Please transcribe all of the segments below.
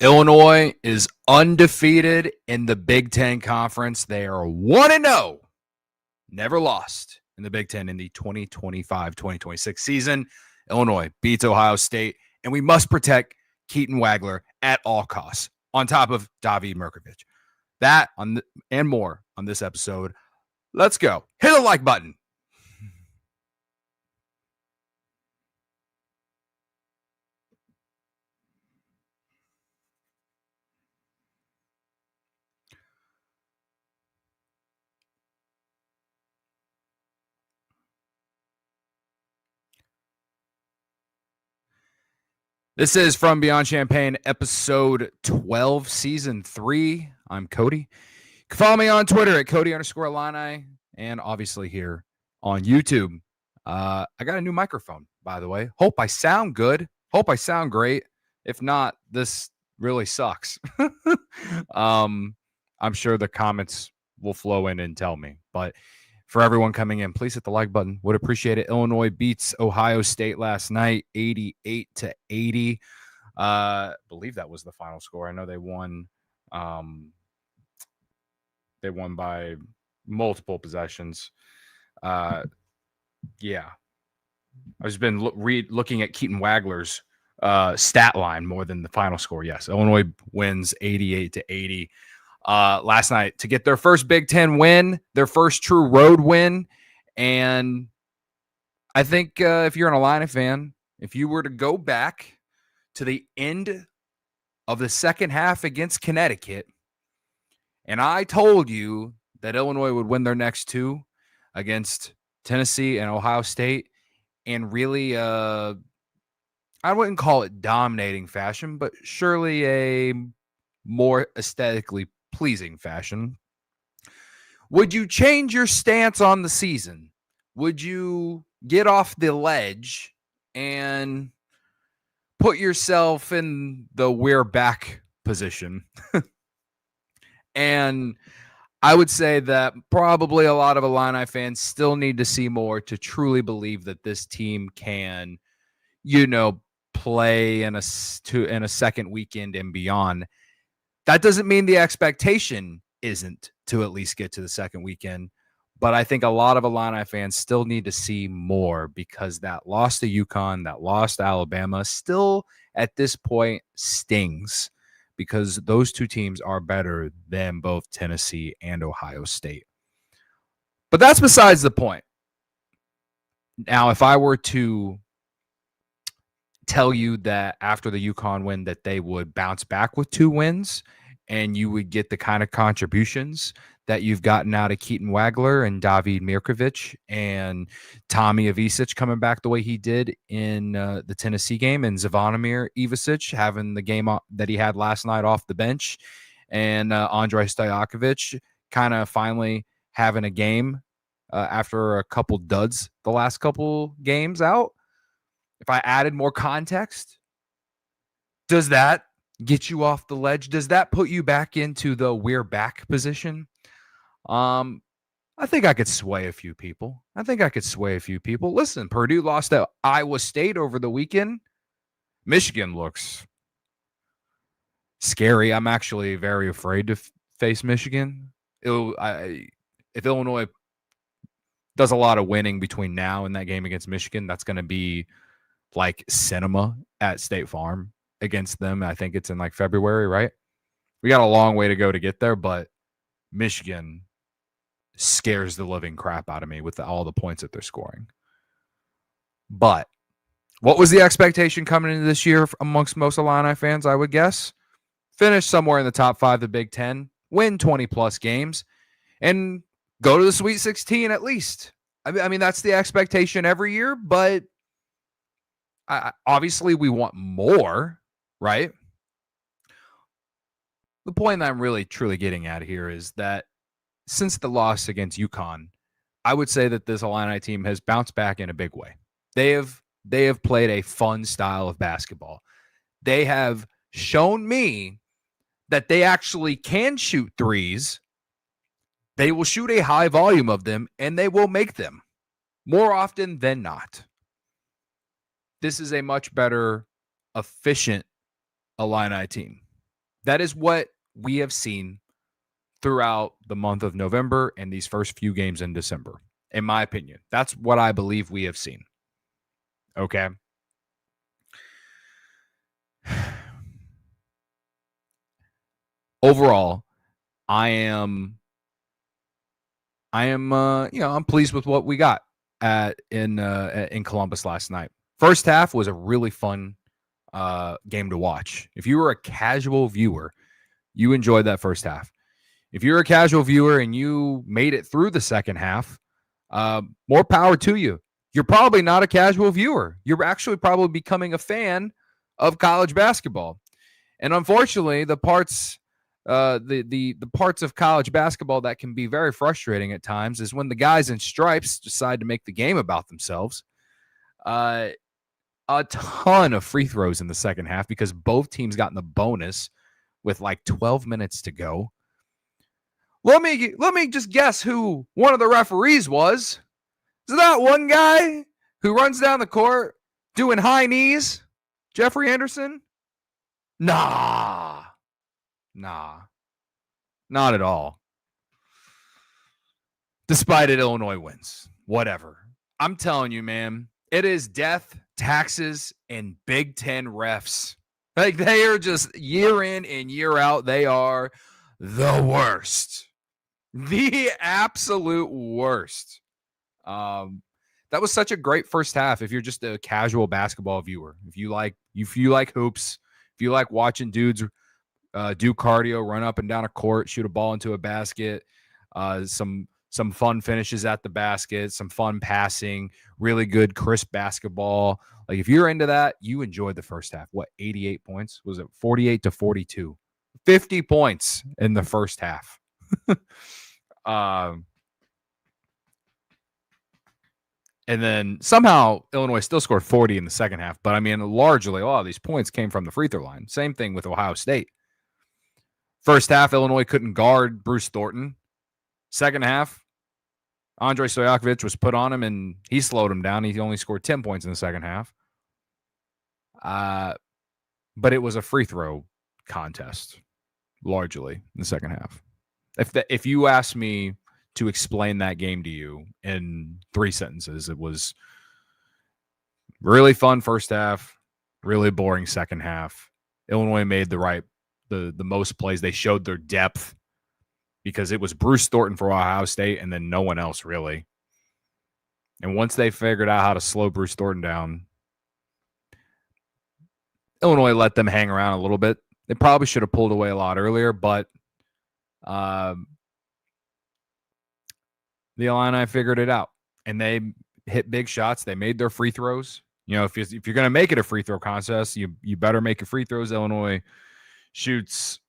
Illinois is undefeated in the Big Ten Conference. They are 1-0, never lost in the Big Ten in the 2025-2026 season. Illinois beats Ohio State, and we must protect Keaton Wagler at all costs, on top of David Mirkovic. That and more on this episode. Let's go. Hit the like button. This is From Beyond Champaign, episode 12, season 3. I'm Cody. You can follow me on Twitter at Cody_Illini, and obviously here on YouTube. I got a new microphone, by the way. Hope I sound good. Hope I sound great. If not, this really sucks. I'm sure the comments will flow in and tell me. But for everyone coming in, please hit the like button. Would appreciate it. Illinois beats Ohio State last night, 88-80. I believe that was the final score. I know they won. They won by multiple possessions. Yeah. I've just been looking at Keaton Wagler's stat line more than the final score. Yes, Illinois wins 88-80. Last night to get their first Big Ten win, their first true road win. And I think if you're an Illini fan, if you were to go back to the end of the second half against Connecticut, and I told you that Illinois would win their next two against Tennessee and Ohio State, and really, I wouldn't call it dominating fashion, but surely a more aesthetically pleasing fashion. Would you change your stance on the season? Would you get off the ledge and put yourself in the we're back position? And I would say that probably a lot of Illini fans still need to see more to truly believe that this team can, play in a second weekend and beyond. That doesn't mean the expectation isn't to at least get to the second weekend, but I think a lot of Illini fans still need to see more, because that loss to UConn, that loss to Alabama still at this point stings, because those two teams are better than both Tennessee and Ohio State. But that's besides the point. Now, if I were to tell you that after the UConn win that they would bounce back with 2 wins and you would get the kind of contributions that you've gotten out of Keaton Wagler and David Mirkovic and Tommy Ivisic coming back the way he did in the Tennessee game, and Zvonimir Ivisic having the game that he had last night off the bench, and Andrej Stojakovic kind of finally having a game after a couple duds the last couple games out. If I added more context, does that get you off the ledge? Does that put you back into the we're back position? I think I could sway a few people. Listen, Purdue lost to Iowa State over the weekend. Michigan looks scary. I'm actually very afraid to face Michigan. If Illinois does a lot of winning between now and that game against Michigan, that's going to be like cinema at State Farm against them. I think it's in like February, right? We got a long way to go to get there, but Michigan scares the living crap out of me with all the points that they're scoring. But what was the expectation coming into this year amongst most Illini fans, I would guess? Finish somewhere in the top 5 of the Big Ten, win 20-plus games, and go to the Sweet 16 at least. I mean, that's the expectation every year, but obviously we want more, right? The point that I'm really truly getting at here is that since the loss against UConn, I would say that this Illini team has bounced back in a big way. They have played a fun style of basketball. They have shown me that they actually can shoot threes. They will shoot a high volume of them, and they will make them more often than not. This is a much better, efficient Illini team. That is what we have seen throughout the month of November and these first few games in December, in my opinion. That's what I believe we have seen. Okay. Overall, I'm pleased with what we got in Columbus last night. First half was a really fun game to watch. If you were a casual viewer, you enjoyed that first half. If you're a casual viewer and you made it through the second half, more power to you. You're probably not a casual viewer. You're actually probably becoming a fan of college basketball. And unfortunately, the parts the parts of college basketball that can be very frustrating at times is when the guys in stripes decide to make the game about themselves. A ton of free throws in the second half because both teams got in the bonus with like 12 minutes to go. Let me just guess who one of the referees was. Is that one guy who runs down the court doing high knees? Jeffrey Anderson? Nah, not at all. Despite it, Illinois wins. Whatever. I'm telling you, man, it is death, taxes, and Big Ten refs. Like, they are just year in and year out. They are the worst. The absolute worst. That was such a great first half. If you're just a casual basketball viewer, if you like hoops, if you like watching dudes do cardio, run up and down a court, shoot a ball into a basket, some fun finishes at the basket, some fun passing, really good crisp basketball. Like, if you're into that, you enjoyed the first half. What, 88 points? Was it 48-42? 50 points in the first half. And then somehow Illinois still scored 40 in the second half. But I mean, largely, a lot of these points came from the free throw line. Same thing with Ohio State. First half, Illinois couldn't guard Bruce Thornton. Second half, Andrej Stojakovic was put on him, and he slowed him down. He only scored 10 points in the second half. But it was a free throw contest, largely, in the second half. If you ask me to explain that game to you in 3 sentences, it was really fun first half, really boring second half. Illinois made the most plays. They showed their depth because it was Bruce Thornton for Ohio State and then no one else, really. And once they figured out how to slow Bruce Thornton down, Illinois let them hang around a little bit. They probably should have pulled away a lot earlier, but the Illini figured it out, and they hit big shots. They made their free throws. You know, if you're going to make it a free throw contest, you better make your free throws. Illinois shoots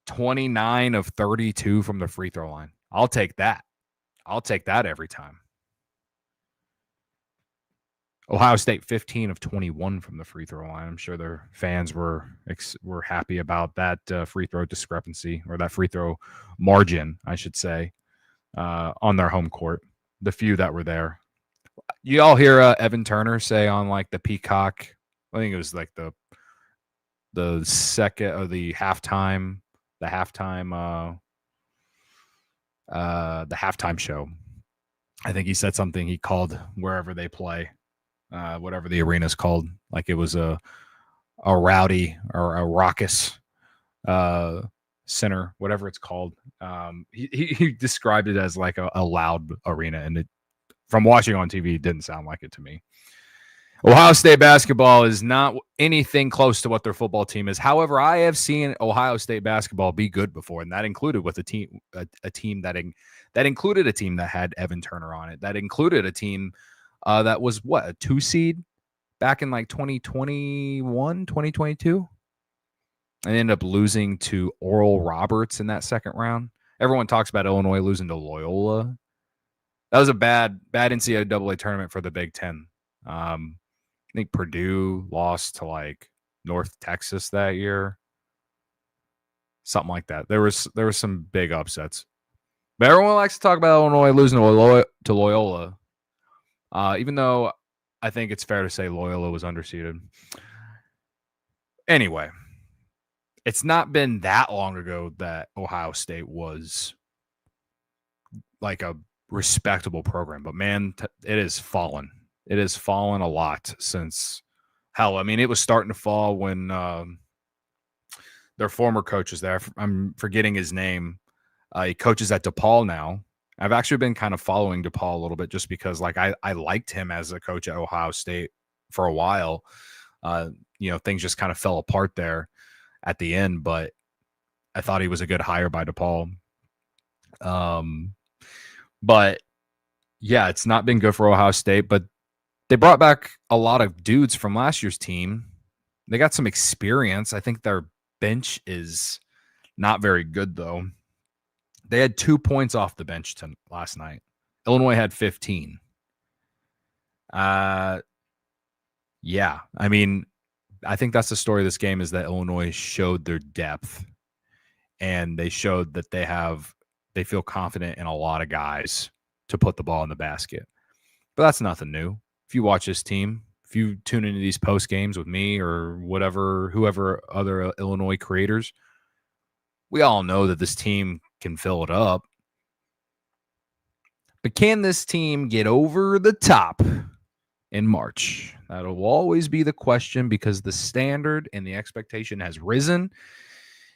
29 of 32 from the free throw line. I'll take that. Every time. Ohio State 15 of 21 from the free throw line. I'm sure their fans were happy about that free throw discrepancy, or that free throw margin, I should say, on their home court. The few that were there. You all hear Evan Turner say on like the Peacock, I think it was like the second or the halftime show. I think he said something he called wherever they play, whatever the arena's called, like it was a rowdy or a raucous center, whatever it's called. He described it as like a loud arena, and it, from watching on TV, didn't sound like it to me. Ohio State basketball is not anything close to what their football team is. However, I have seen Ohio State basketball be good before, and that included with a team that included a team that had Evan Turner on it. That included a team that was a 2 seed back in like 2021, 2022. I ended up losing to Oral Roberts in that second round. Everyone talks about Illinois losing to Loyola. That was a bad NCAA tournament for the Big Ten. I think Purdue lost to like North Texas that year. Something like that. There was some big upsets. But everyone likes to talk about Illinois losing to Loyola. Even though I think it's fair to say Loyola was underseeded. Anyway, it's not been that long ago that Ohio State was like a respectable program, but man, it has fallen. It has fallen a lot since hell. I mean, it was starting to fall when their former coach was there. I'm forgetting his name. He coaches at DePaul now. I've actually been kind of following DePaul a little bit just because like I liked him as a coach at Ohio State for a while. Things just kind of fell apart there at the end, but I thought he was a good hire by DePaul. But yeah, it's not been good for Ohio State, but they brought back a lot of dudes from last year's team. They got some experience. I think their bench is not very good, though. They had 2 points off the bench last night. Illinois had 15. Yeah. I mean, I think that's the story of this game, is that Illinois showed their depth, and they showed that they feel confident in a lot of guys to put the ball in the basket. But that's nothing new. If you watch this team, if you tune into these post games with me or whoever other Illinois creators, we all know that this team can fill it up. But can this team get over the top in March? That'll always be the question, because the standard and the expectation has risen.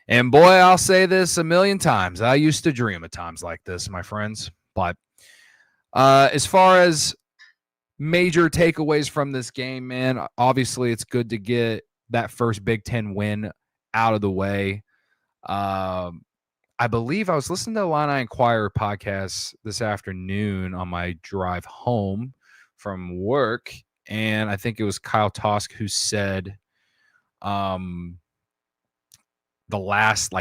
And boy, I'll say this a million times. I used to dream of times like this, my friends. But as far as major takeaways from this game, man, obviously it's good to get that first Big Ten win out of the way. I believe I was listening to the Illini Inquirer podcast this afternoon on my drive home from work, and I think it was Kyle Tosk who said the last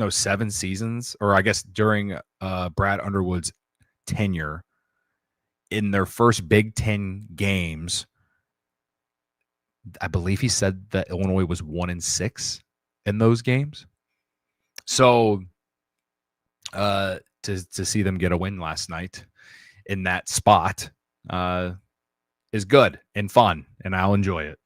7 seasons, or I guess during Brad Underwood's tenure, in their first Big Ten games, I believe he said that Illinois was 1-6 in those games. So to see them get a win last night in that spot is good and fun, and I'll enjoy it.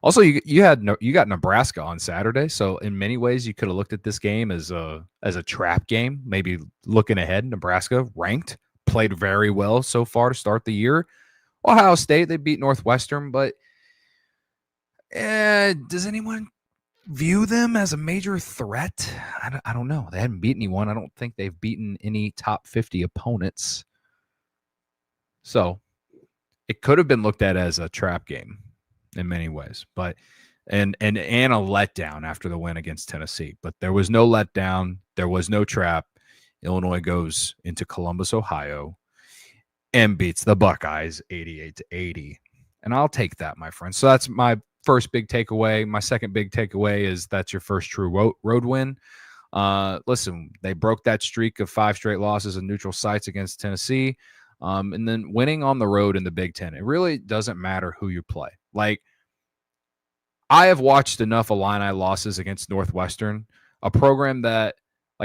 Also, you got Nebraska on Saturday, so in many ways you could have looked at this game as a trap game. Maybe looking ahead, Nebraska ranked, played very well so far to start the year. Ohio State, they beat Northwestern, but does anyone view them as a major threat? I don't know. They hadn't beaten anyone. I don't think they've beaten any top 50 opponents. So it could have been looked at as a trap game in many ways, but and a letdown after the win against Tennessee. But there was no letdown. There was no trap. Illinois goes into Columbus, Ohio, and beats the Buckeyes 88-80. And I'll take that, my friend. So that's my first big takeaway. My second big takeaway is that's your first true road win. Listen, they broke that streak of 5 straight losses in neutral sites against Tennessee. And then winning on the road in the Big Ten. It really doesn't matter who you play. Like, I have watched enough Illini losses against Northwestern, a program that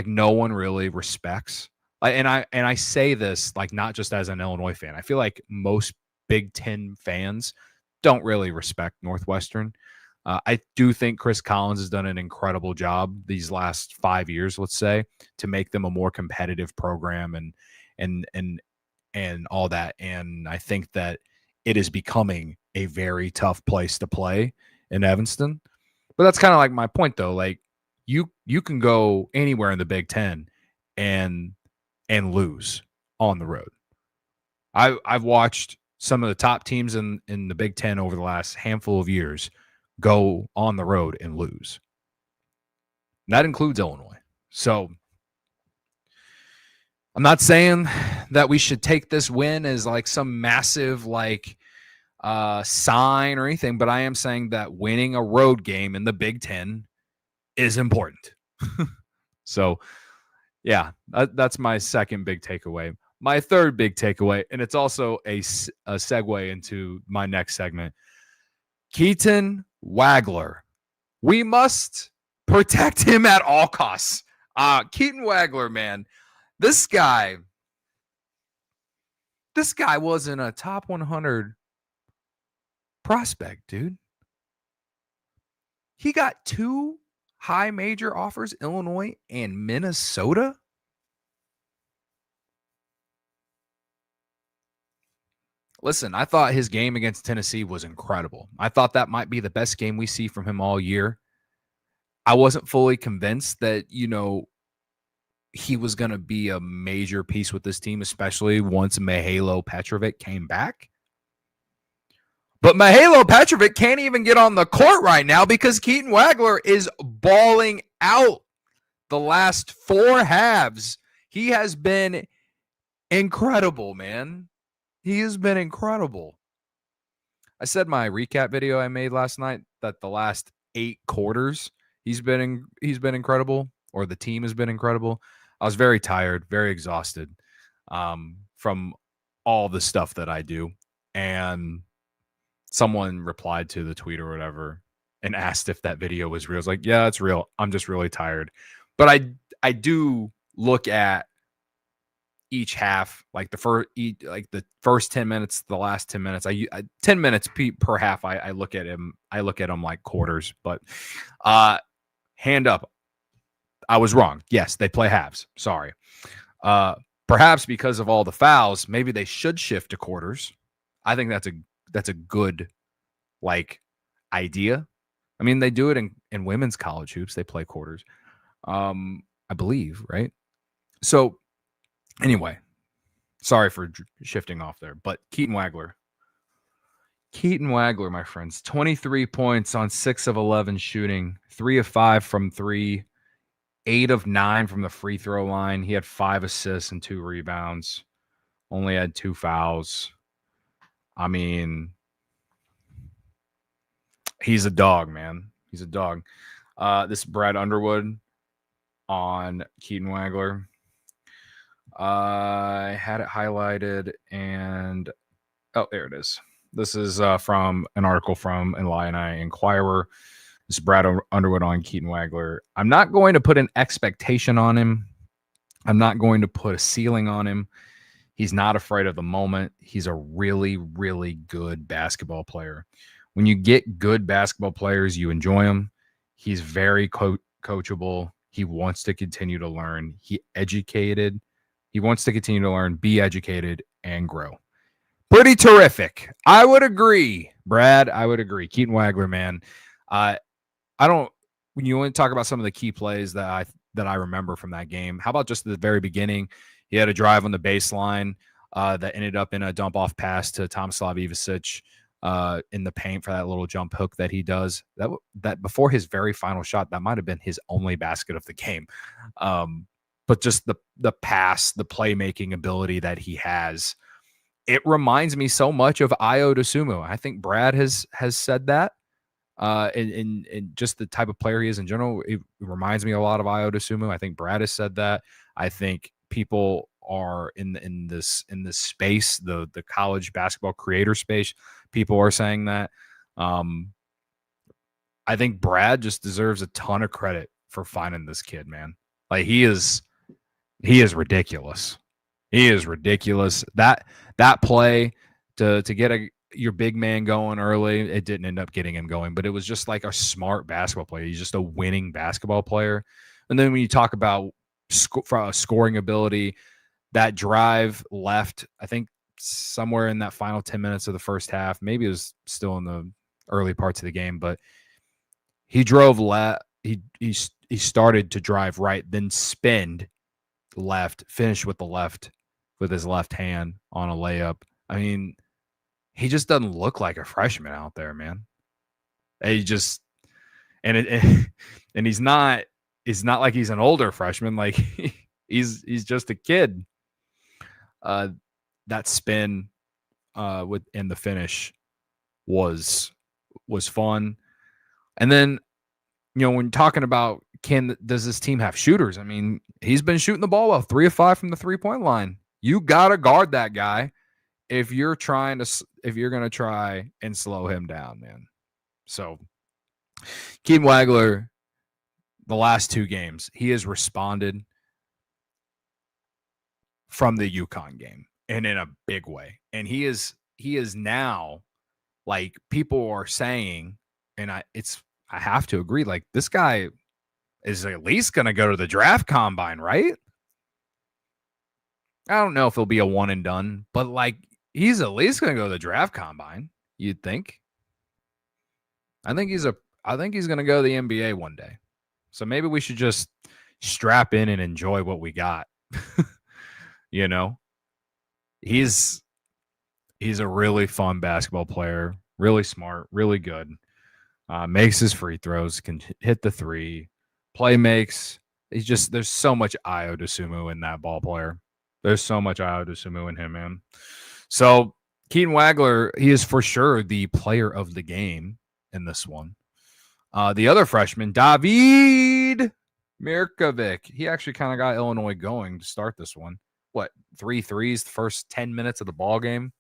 no one really respects. And I say this not just as an Illinois fan. I feel like most Big Ten fans don't really respect Northwestern. I do think Chris Collins has done an incredible job these last 5 years, let's say, to make them a more competitive program and all that. And I think that it is becoming a very tough place to play in Evanston. But that's kind of my point, though. You can go anywhere in the Big Ten and lose on the road. I've watched some of the top teams in the Big Ten over the last handful of years go on the road and lose. And that includes Illinois. So I'm not saying that we should take this win as some massive sign or anything, but I am saying that winning a road game in the Big Ten is important. So, yeah, that's my second big takeaway. My third big takeaway, and it's also a segue into my next segment, Keaton Wagler. We must protect him at all costs. Keaton Wagler, man, this guy wasn't a top 100 prospect, dude. He got 2 high major offers, Illinois and Minnesota. Listen, I thought his game against Tennessee was incredible. I thought that might be the best game we see from him all year. I wasn't fully convinced that, he was going to be a major piece with this team, especially once Mihajlo Petrovic came back. But Mihajlo Petrovic can't even get on the court right now because Keaton Wagler is balling out the last 4 halves. He has been incredible, man. He has been incredible. I said my recap video I made last night that the last 8 quarters he's been incredible, or the team has been incredible. I was very tired, very exhausted from all the stuff that I do. And someone replied to the tweet or whatever and asked if that video was real. I was like, yeah, it's real. I'm just really tired. But I do look at each half, like the first 10 minutes, the last 10 minutes. I 10 minutes per half. I look at him. I look at them like quarters. But hand up, I was wrong. Yes, they play halves. Sorry. Perhaps because of all the fouls, maybe they should shift to quarters. I think that's a good idea. I mean, they do it in women's college hoops. They play quarters, I believe, right? So anyway, sorry for shifting off there, but Keaton Wagler, my friends, 23 points on 6 of 11 shooting, 3 of 5 from 3, 8 of 9 from the free throw line. He had 5 assists and 2 rebounds, only had 2 fouls. I mean, he's a dog, man. He's a dog. This is Brad Underwood on Keaton Wagler. I had it highlighted, and there it is. This is from an article from Illini Inquirer. This is Brad Underwood on Keaton Wagler. I'm not going to put an expectation on him. I'm not going to put a ceiling on him. He's not afraid of the moment. He's a really, really good basketball player. When you get good basketball players, you enjoy them. He's very coachable. He wants to continue to learn. He wants to continue to learn, be educated, and grow. Pretty terrific. I would agree, Brad. I would agree. Keaton Wagler, man. When you want to talk about some of the key plays that I remember from that game, how about just at the very beginning? He had a drive on the baseline that ended up in a dump off pass to Tomislav Ivisic in the paint for that little jump hook that he does. That before his very final shot, that might have been his only basket of the game. But just the pass, the playmaking ability that he has, it reminds me so much of Ayo Dosunmu. I think Brad has said that. And just the type of player he is in general, it reminds me a lot of Ayo Dosunmu. I think Brad has said that. I think people are in this space, the college basketball creator space, people are saying that. I think Brad just deserves a ton of credit for finding this kid, man. Like he is ridiculous. He is ridiculous. That play to get your big man going early, it didn't end up getting him going, but it was just like a smart basketball player. He's just a winning basketball player. And then when you talk about scoring ability, that drive left, I think somewhere in that final 10 minutes of the first half, maybe it was still in the early parts of the game, but he drove left. He started to drive right, then spinned left, finished with his left hand on a layup. I mean, he just doesn't look like a freshman out there, man. He just and he's not like he's an older freshman. Like he's just a kid. That spin in the finish was fun. And then, when talking about does this team have shooters? I mean, he's been shooting the ball well, 3 of 5 from the 3-point line. You gotta guard that guy if you're going to try and slow him down, man. So Keaton Wagler, the last 2 games, he has responded from the UConn game and in a big way. And he is now, like, people are saying, and I have to agree. Like, this guy is at least going to go to the draft combine, right? I don't know if he'll be a one and done, but like, he's at least going to go to the draft combine. You'd think. I think he's going to go to the NBA one day. So maybe we should just strap in and enjoy what we got. You know, he's a really fun basketball player, really smart, really good. Makes his free throws, can hit the three, play makes. There's so much Io DeSumo in that ball player. There's so much Io DeSumo in him, man. So Keaton Wagler, he is for sure the player of the game in this one. The other freshman, David Mirkovic, he actually kind of got Illinois going to start this one. What, 3 threes the first 10 minutes of the ball game?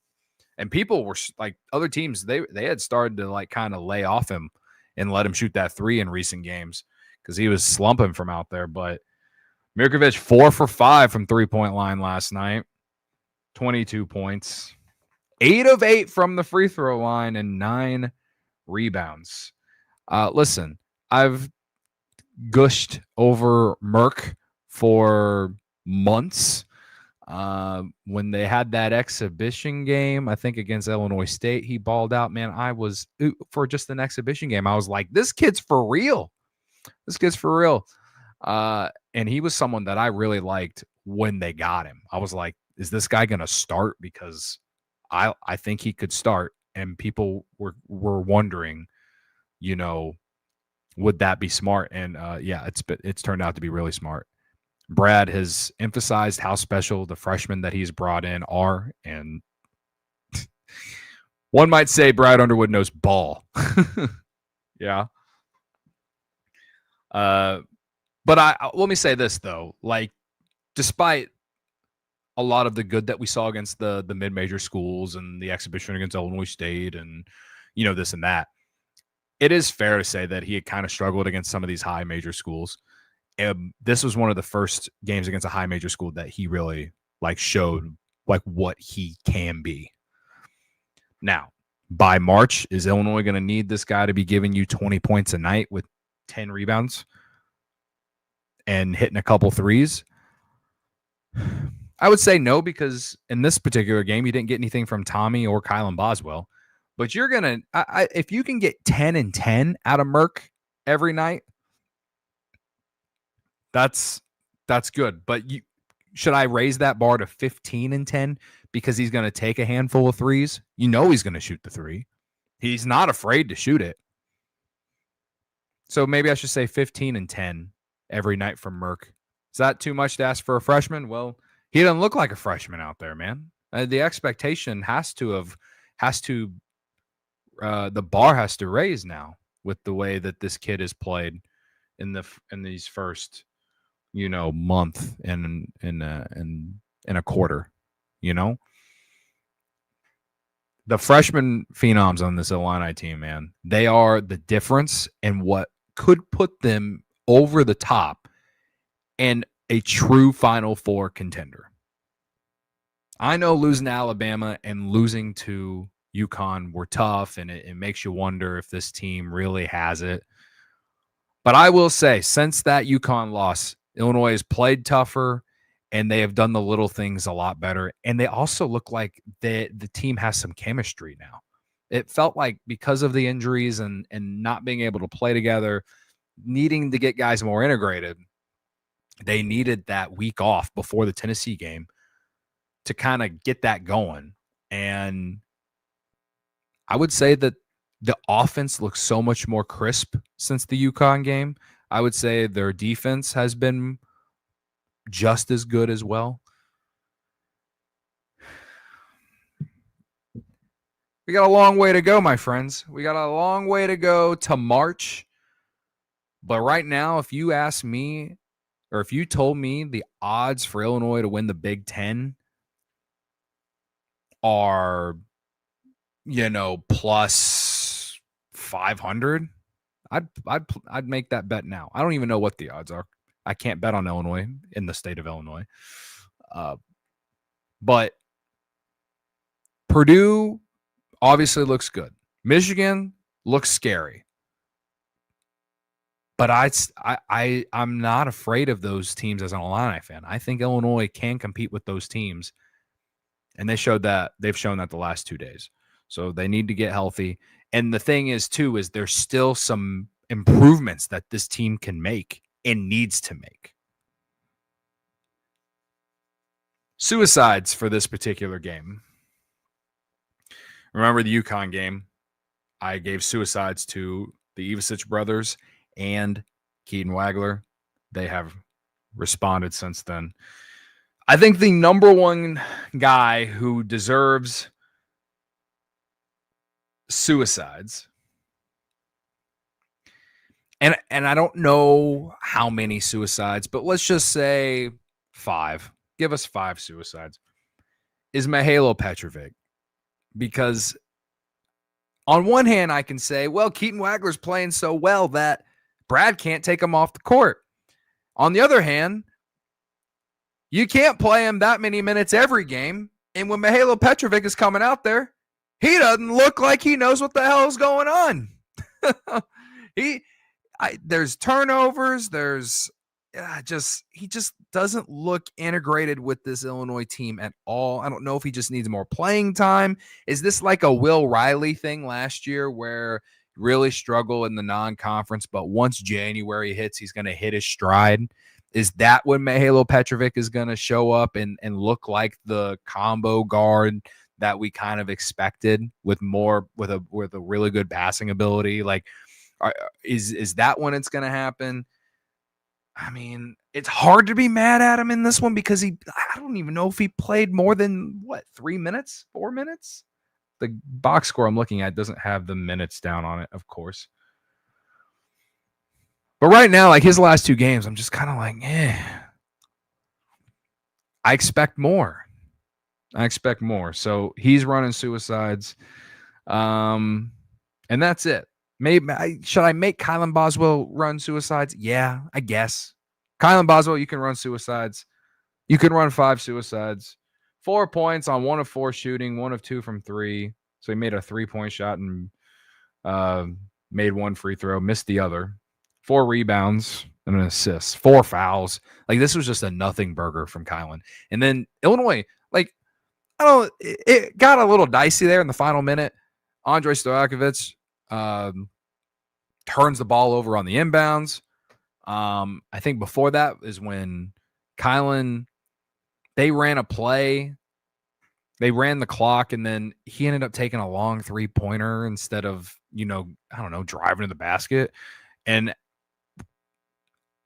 And people were like, other teams, they had started to like kind of lay off him and let him shoot that three in recent games because he was slumping from out there. But Mirkovic 4 for 5 from 3-point line last night, 22 points, 8 of 8 from the free throw line, and 9 rebounds. Listen, I've gushed over Merk for months. When they had that exhibition game, I think against Illinois State, he balled out, man. I was, for just an exhibition game, I was like, this kid's for real. This kid's for real. And he was someone that I really liked when they got him. I was like, is this guy going to start? Because I think he could start. And people were wondering, you know, would that be smart? And yeah, it's turned out to be really smart. Brad has emphasized how special the freshmen that he's brought in are, and one might say Brad Underwood knows ball. Yeah. But let me say this though, like, despite a lot of the good that we saw against the mid-major schools and the exhibition against Illinois State and, you know, this and that, it is fair to say that he had kind of struggled against some of these high major schools. This was one of the first games against a high major school that he really like showed like what he can be. Now, by March, is Illinois going to need this guy to be giving you 20 points a night with 10 rebounds and hitting a couple threes? I would say no, because in this particular game, you didn't get anything from Tommy or Kylan Boswell. But you're going to, if you can get 10 and 10 out of Merk every night, that's good. But should I raise that bar to 15 and 10 because he's going to take a handful of threes? You know he's going to shoot the three. He's not afraid to shoot it. So maybe I should say 15 and 10 every night from Merk. Is that too much to ask for a freshman? Well, he doesn't look like a freshman out there, man. The expectation the bar has to raise now with the way that this kid has played in these first, you know, month and in a quarter. You know, the freshman phenoms on this Illini team, man, they are the difference in what could put them over the top and a true Final Four contender. I know losing to Alabama and losing to UConn were tough, and it makes you wonder if this team really has it. But I will say, since that UConn loss, Illinois has played tougher, and they have done the little things a lot better. And they also look like the team has some chemistry now. It felt like because of the injuries and not being able to play together, needing to get guys more integrated, they needed that week off before the Tennessee game to kind of get that going. And I would say that the offense looks so much more crisp since the UConn game. I would say their defense has been just as good as well. We got a long way to go, my friends. We got a long way to go to March. But right now, if you ask me, or if you told me the odds for Illinois to win the Big Ten are, you know, plus 500, I'd make that bet now. I don't even know what the odds are. I can't bet on Illinois in the state of Illinois. But Purdue obviously looks good. Michigan looks scary. But I'm not afraid of those teams as an Illini fan. I think Illinois can compete with those teams, and they've shown that the last 2 days. So they need to get healthy. And the thing is, too, is there's still some improvements that this team can make and needs to make. Suicides for this particular game. Remember the UConn game? I gave suicides to the Ivisic brothers and Keaton Wagler. They have responded since then. I think the number one guy who deserves suicides, and I don't know how many suicides, but let's just say 5. Give us 5 suicides, is Mirkovic Petrovic. Because on one hand, I can say, well, Keaton Wagler's playing so well that Brad can't take him off the court. On the other hand, you can't play him that many minutes every game. And when Mirkovic Petrovic is coming out there, he doesn't look like he knows what the hell is going on. There's turnovers. He just doesn't look integrated with this Illinois team at all. I don't know if he just needs more playing time. Is this like a Will Riley thing last year where he really struggled in the non-conference, but once January hits, he's going to hit his stride? Is that when Mirkovic Petrovic is going to show up and look like the combo guard that we kind of expected with a really good passing ability? Like, is that when it's going to happen? I mean, it's hard to be mad at him in this one because I don't even know if he played more than 3 minutes, 4 minutes. The box score I'm looking at doesn't have the minutes down on it, of course. But right now, like his last 2 games, I'm just kind of like, I expect more. So he's running suicides. And that's it. Maybe should I make Kylan Boswell run suicides? Yeah, I guess. Kylan Boswell, you can run suicides. You can run 5 suicides. 4 points on 1 of 4 shooting, 1 of 2 from 3. So he made a 3-point shot and made 1 free throw, missed the other. 4 rebounds and an assist. 4 fouls. Like, this was just a nothing burger from Kylan. And then Illinois, it got a little dicey there in the final minute. Andrej Stojakovic turns the ball over on the inbounds. I think before that is when Kylan, they ran a play. They ran the clock, and then he ended up taking a long 3-pointer instead of, driving to the basket. And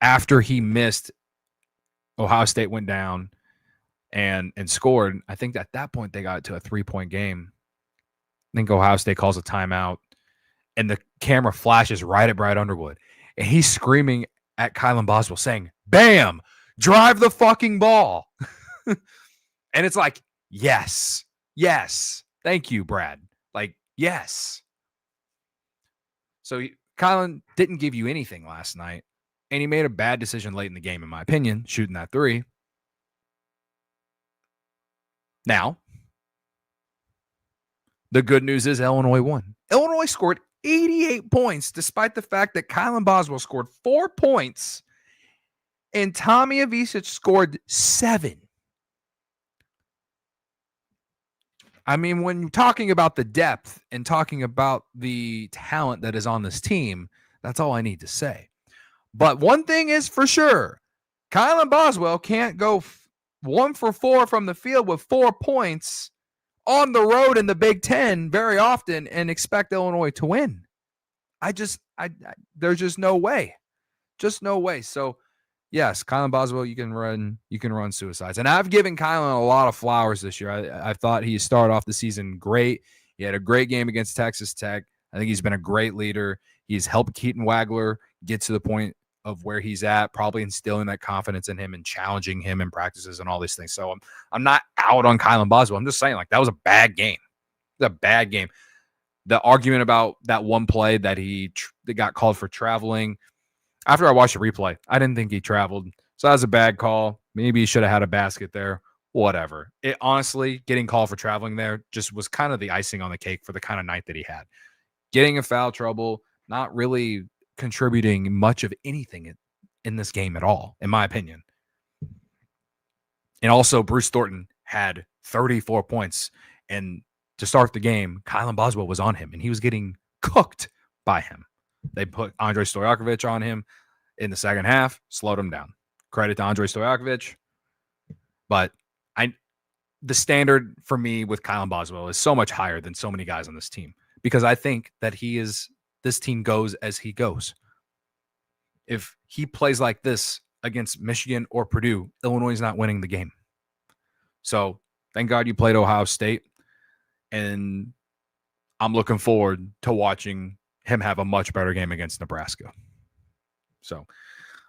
after he missed, Ohio State went down and scored. I think at that point they got to a 3-point game. I think Ohio State calls a timeout, and the camera flashes right at Brad Underwood. And he's screaming at Kylan Boswell saying, "Bam! Drive the fucking ball." And it's like, yes. Thank you, Brad. Like, yes. So Kylan didn't give you anything last night, and he made a bad decision late in the game, in my opinion, shooting that 3. Now, the good news is Illinois won. Illinois scored 88 points, despite the fact that Kylan Boswell scored 4 points and Tommy Ivisic scored 7. I mean, when you're talking about the depth and talking about the talent that is on this team, that's all I need to say. But one thing is for sure, Kylan Boswell can't go 1 for 4 from the field with 4 points on the road in the Big Ten very often and expect Illinois to win. There's just no way. Just no way. So, yes, Kylan Boswell, you can run suicides. And I've given Kylan a lot of flowers this year. I thought he started off the season great. He had a great game against Texas Tech. I think he's been a great leader. He's helped Keaton Wagler get to the point of where he's at, probably instilling that confidence in him and challenging him in practices and all these things. So I'm not out on Kylan Boswell. I'm just saying, that was a bad game. It was a bad game. The argument about that one play that that got called for traveling, after I watched the replay, I didn't think he traveled. So that was a bad call. Maybe he should have had a basket there. Whatever. It honestly, getting called for traveling there just was kind of the icing on the cake for the kind of night that he had. Getting in foul trouble, not really contributing much of anything in this game at all, in my opinion. And also, Bruce Thornton had 34 points. And to start the game, Kylan Boswell was on him, and he was getting cooked by him. They put Andrej Stojakovic on him in the second half, slowed him down. Credit to Andrej Stojakovic. But the standard for me with Kylan Boswell is so much higher than so many guys on this team, because I think that this team goes as he goes. If he plays like this against Michigan or Purdue, Illinois is not winning the game. So thank God you played Ohio State. And I'm looking forward to watching him have a much better game against Nebraska. So,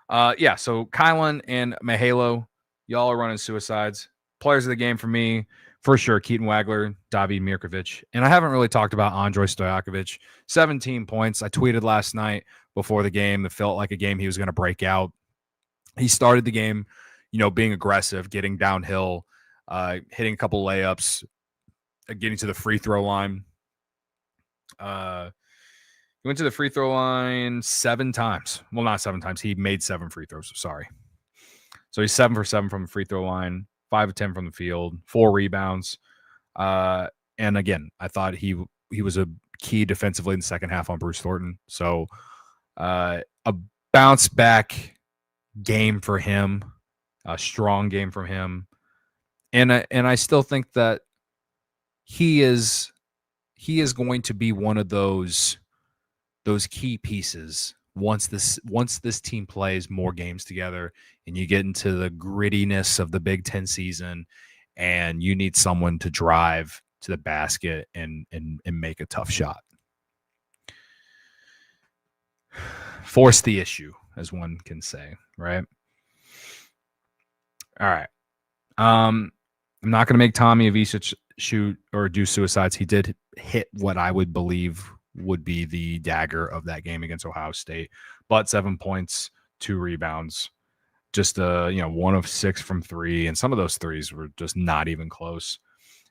so Kylan and Mahalo, y'all are running suicides. Players of the game for me, for sure, Keaton Wagler, David Mirkovic. And I haven't really talked about Andrej Stojakovic. 17 points. I tweeted last night before the game. It felt like a game he was going to break out. He started the game, being aggressive, getting downhill, hitting a couple layups, getting to the free throw line. He went to the free throw line 7 times. Well, not 7 times. He made 7 free throws. Sorry. So he's 7 for 7 from the free throw line, 5 of 10 from the field, 4 rebounds. And again, I thought he was a key defensively in the second half on Bruce Thornton. So a bounce back game for him, a strong game from him. And I still think that he is going to be one of those key pieces once this team plays more games together and you get into the grittiness of the Big Ten season and you need someone to drive to the basket and make a tough shot. Force the issue, as one can say, right? All right. I'm not going to make Tommy Ivisic shoot or do suicides. He did hit what I would believe would be the dagger of that game against Ohio State, but 7 points, 2 rebounds, just 1 of 6 from 3, and some of those threes were just not even close.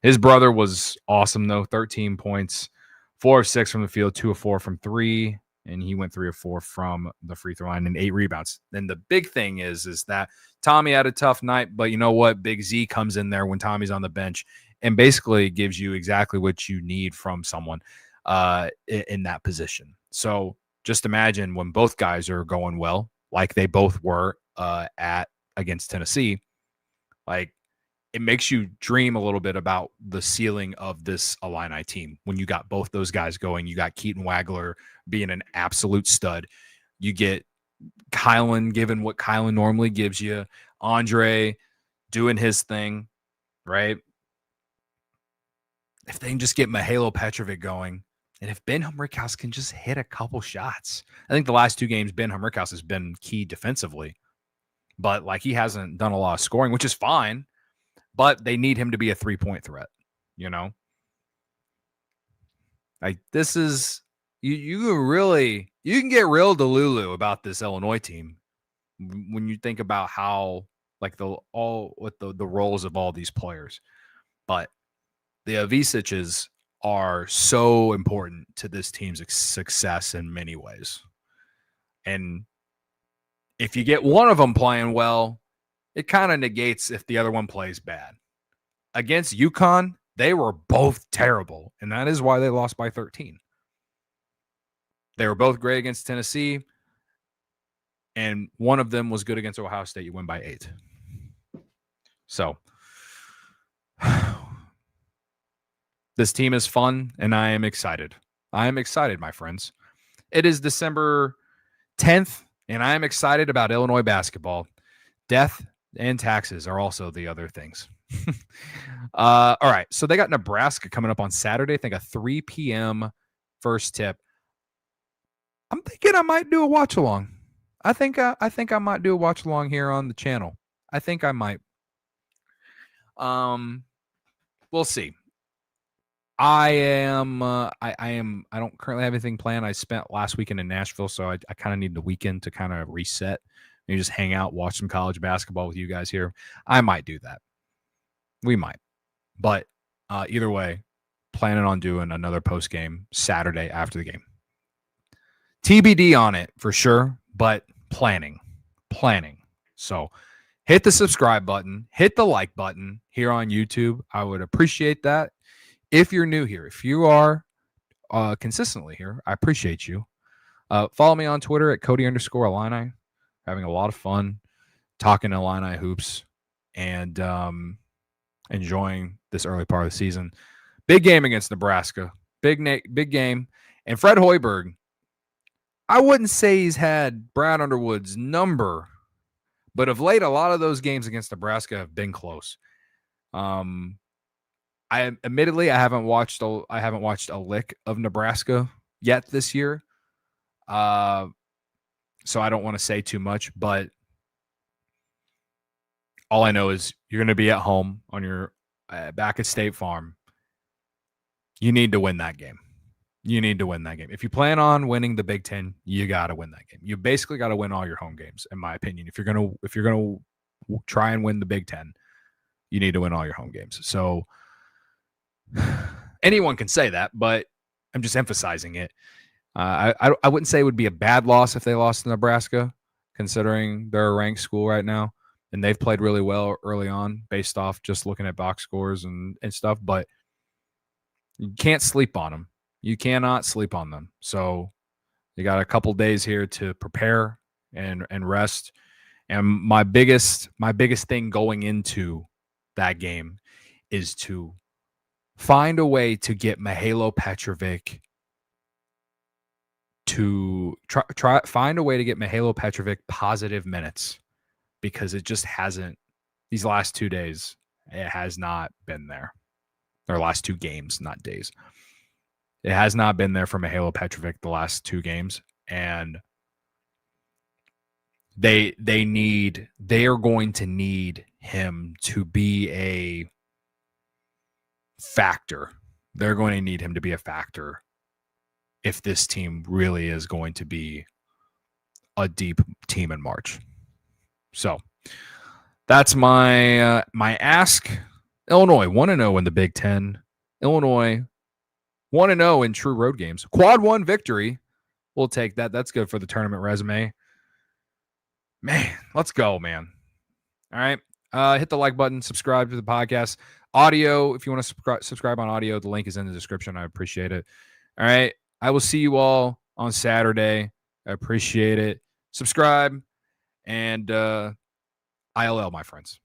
His brother was awesome though, 13 points, 4 of 6 from the field, 2 of 4 from 3, and he went 3 of 4 from the free throw line and 8 rebounds. And the big thing is that Tommy had a tough night, but you know what? Big Z comes in there when Tommy's on the bench and basically gives you exactly what you need from someone in that position. So just imagine when both guys are going well, like they both were against Tennessee, like it makes you dream a little bit about the ceiling of this Illini team. When you got both those guys going, you got Keaton Wagler being an absolute stud. You get Kylan giving what Kylan normally gives you, Andrej doing his thing, right? If they can just get Mahalo Petrovic going, and if Ben Humrickhouse can just hit a couple shots. I think the last 2 games, Ben Humrickhouse has been key defensively, but like he hasn't done a lot of scoring, which is fine, but they need him to be a 3-point threat, Like this is, you can get real delulu about this Illinois team when you think about how like the roles of all these players. But the Ivisics are so important to this team's success in many ways. And if you get one of them playing well, it kind of negates if the other one plays bad. Against UConn, they were both terrible, and that is why they lost by 13. They were both great against Tennessee, and one of them was good against Ohio State. You win by 8. So this team is fun, and I am excited. I am excited, my friends. It is December 10th, and I am excited about Illinois basketball. Death and taxes are also the other things. All right, so they got Nebraska coming up on Saturday. I think a 3 p.m. first tip. I'm thinking I might do a watch along. I think I might do a watch along here on the channel. I think I might. We'll see. I don't currently have anything planned. I spent last weekend in Nashville, so I kind of need the weekend to kind of reset. Maybe just hang out, watch some college basketball with you guys here. I might do that. We might. But either way, planning on doing another post game Saturday after the game. TBD on it for sure, but planning. So hit the subscribe button, hit the like button here on YouTube. I would appreciate that. If you're new here, if you are consistently here, I appreciate you. Follow me on Twitter at Cody_Illini. Having a lot of fun talking Illini hoops and enjoying this early part of the season. Big game against Nebraska. Big game. And Fred Hoiberg, I wouldn't say he's had Brad Underwood's number, but of late, a lot of those games against Nebraska have been close. I haven't watched a lick of Nebraska yet this year. So I don't want to say too much, but all I know is you're going to be at home on your back at State Farm. You need to win that game. If you plan on winning the Big Ten, you got to win that game. You basically got to win all your home games, in my opinion. If you're gonna try and win the Big Ten, you need to win all your home games. So anyone can say that, but I'm just emphasizing it. I wouldn't say it would be a bad loss if they lost to Nebraska, considering they're a ranked school right now, and they've played really well early on based off just looking at box scores and stuff. But you can't sleep on them. You cannot sleep on them. So you got a couple days here to prepare and rest. And my biggest thing going into that game is to find a way to get Mihajlo Petrovic find a way to get Mihajlo Petrovic positive minutes, because it just hasn't these last 2 days. It has not been there. Or last 2 games, not days. It has not been there for Mihajlo Petrovic the last 2 games, and they are going to need him to be a factor. They're going to need him to be a factor if this team really is going to be a deep team in March. So that's my ask. Illinois 1-0 in the Big Ten. Illinois 1-0 in true road games. Quad 1 victory. We'll take that. That's good for the tournament resume. Man, let's go, man. All right. Hit the like button. Subscribe to the podcast. Audio, if you want to subscribe on audio, the link is in the description. I appreciate it. All right. I will see you all on Saturday. I appreciate it. Subscribe. And ILL, my friends.